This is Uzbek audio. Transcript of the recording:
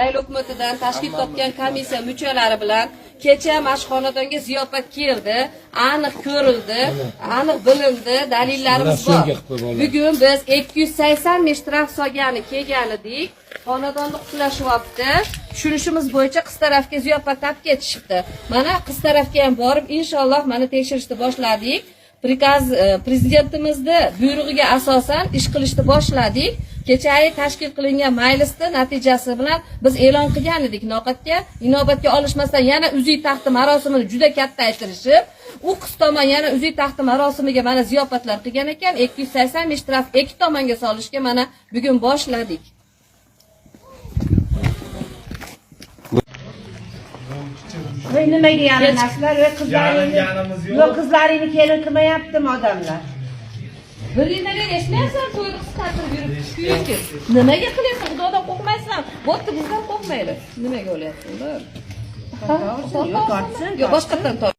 Ayol hukumatidan tashkil topgan komissiya muchalari bilan kecha mashxonadonga ziyofat keldi, aniq ko'rildi, aniq bilindi, dalillarimiz bor. Bugun biz 280 ming shtraf solgani kelgan edik. Xonadonni qutlashyapti. Tushunishimiz bo'yicha qiz tarafga ziyofat tap ketishibdi. Mana qiz tarafga ham borib, inshaalloh mana tekshirishni boshladik. Prikaz prezidentimizning buyrug'iga asosan ish qilishni boshladik. Kechayi tashkil qilingan majlisda natijasi bilan biz e'lon qilgan edik inobatga olishmasdan yana uzuy taxti marosimini juda katta aytirishib, u qiz tomon yana uzuy taxti marosimiga mana ziyofatlar qilgan ekan, 280 ming shtraf ikki tomonga solishga mana bugun boshladik. Voy nimaga yalinasizlar? Voy qizlaringni kelin qilmayaptimi odamlar? Birindaga eshitmaysan, to'yni qisqartirib yurib kuyingiz. Nimaga qilyapsan? Xudodan qo'rqmaysan. Bo'pti, bizdan qo'rqmaydi. Nimaga o'lyapsan? Yo'q, tortsin. Yo'q, boshqatdan tort.